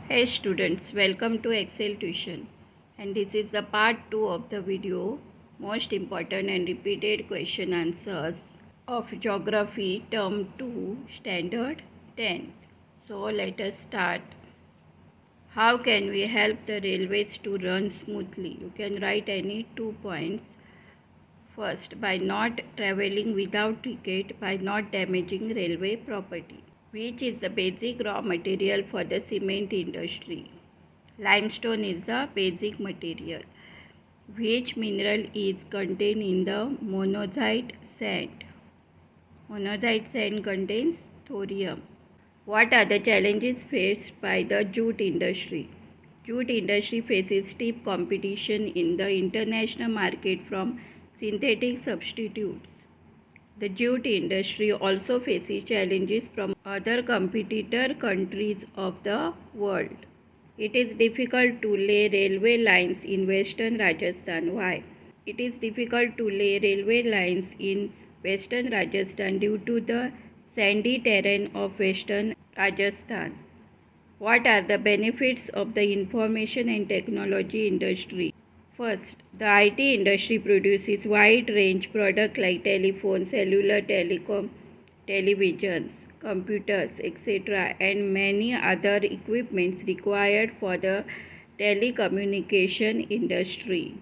Hey students, welcome to Excel Tuition, and this is the part 2 of the video, most important and repeated question answers of Geography Term 2 Standard 10. So let us start. How can we help the railways to run smoothly? You can write any 2 points. First, by not traveling without ticket, by not damaging railway property, which is the basic raw material for the cement industry. Limestone is the basic material. Which mineral is contained in the monazite sand? Monazite sand contains thorium. What are the challenges faced by the jute industry? Jute industry faces steep competition in the international market from synthetic substitutes. The jute industry also faces challenges from other competitor countries of the world. It is difficult to lay railway lines in western Rajasthan. Why? It is difficult to lay railway lines in western Rajasthan due to the sandy terrain of western Rajasthan. What are the benefits of the information and technology industry? First, the IT industry produces wide range products like telephone, cellular, telecom, televisions, computers, etc., and many other equipments required for the telecommunication industry.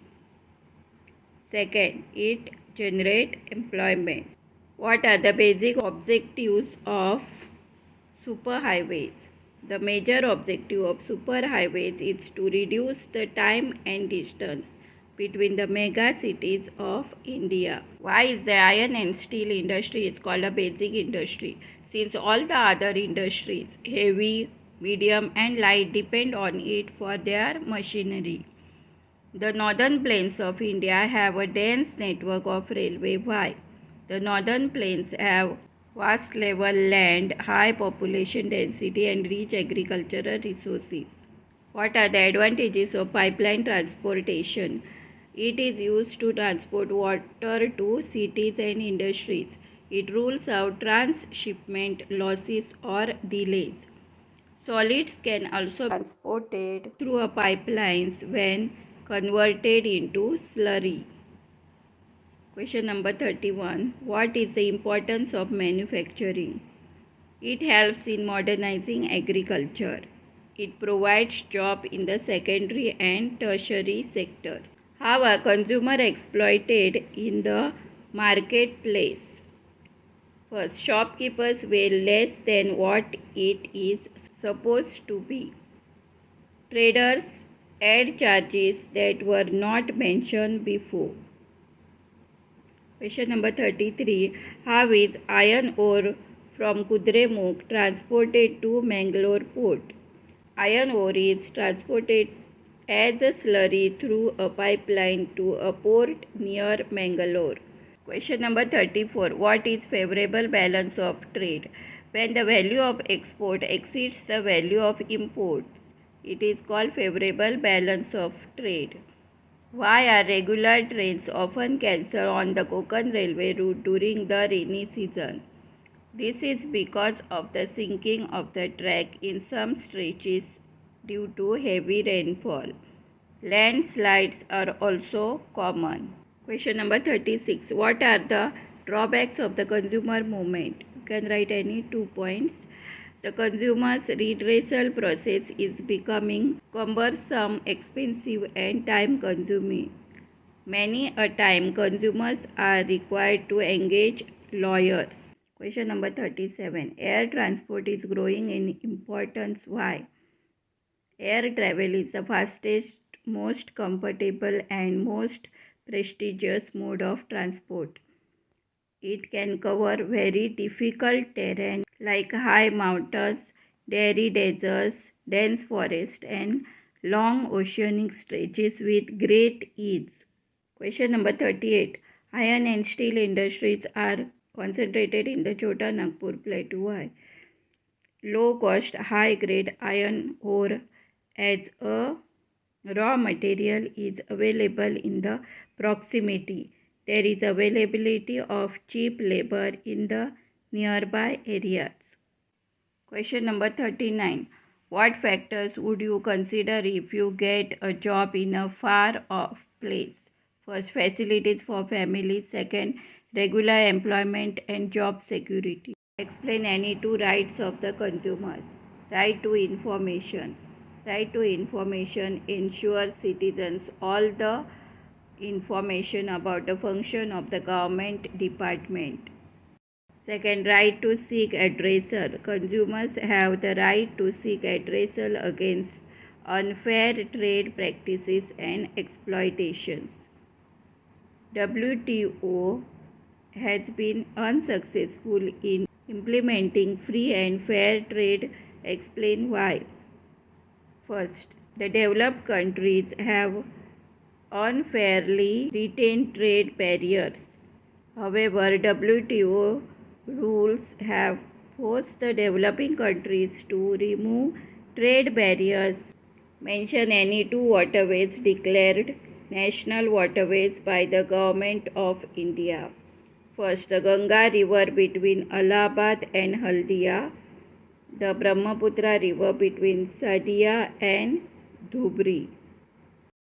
Second, it generates employment. What are the basic objectives of superhighways? The major objective of superhighways is to reduce the time and distance between the mega cities of India. Why is the iron and steel industry is called a basic industry? Since all the other industries, heavy, medium and light, depend on it for their machinery. The northern plains of India have a dense network of railway. Why? The northern plains have vast level land, high population density and rich agricultural resources. What are the advantages of pipeline transportation? It is used to transport water to cities and industries. It rules out transshipment losses or delays. Solids can also be transported through a pipelines when converted into slurry. Question number 31. What is the importance of manufacturing? It helps in modernizing agriculture. It provides jobs in the secondary and tertiary sectors. How are consumers exploited in the marketplace? First, shopkeepers weigh less than what it is supposed to be. Traders add charges that were not mentioned before. Question number 33. How is iron ore from Kudremukh transported to Mangalore port? Iron ore is transported as a slurry through a pipeline to a port near Mangalore. Question number 34. What is favorable balance of trade? When the value of export exceeds the value of imports, it is called favorable balance of trade. Why are regular trains often cancelled on the Konkan railway route during the rainy season? This is because of the sinking of the track in some stretches due to heavy rainfall. Landslides are also common. Question number 36. What are the drawbacks of the consumer movement? You can write any 2 points. The consumer's redressal process is becoming cumbersome, expensive, and time consuming. Many a time, consumers are required to engage lawyers. Question number 37. Air transport is growing in importance. Why? Air travel is the fastest, most comfortable, and most prestigious mode of transport. It can cover very difficult terrain like high mountains, dairy deserts, dense forest, and long oceanic stretches with great ease. Question number 38. Iron and steel industries are concentrated in the Chota Nagpur Plateau. Why? Low cost, high grade iron ore as a raw material is available in the proximity. There is availability of cheap labor in the nearby areas. Question number 39. What factors would you consider if you get a job in a far off place? First, facilities for families. Second, regular employment and job security. Explain any two rights of the consumers. Right to information. Right to information ensures citizens all the information about the function of the government department. Second, right to seek addressal. Consumers have the right to seek addressal against unfair trade practices and exploitations. WTO has been unsuccessful in implementing free and fair trade. Explain why. First, the developed countries have unfairly retained trade barriers. However, WTO rules have forced the developing countries to remove trade barriers. Mention any two waterways declared national waterways by the Government of India. First, the Ganga River between Allahabad and Haldia, the Brahmaputra River between Sadia and Dhubri.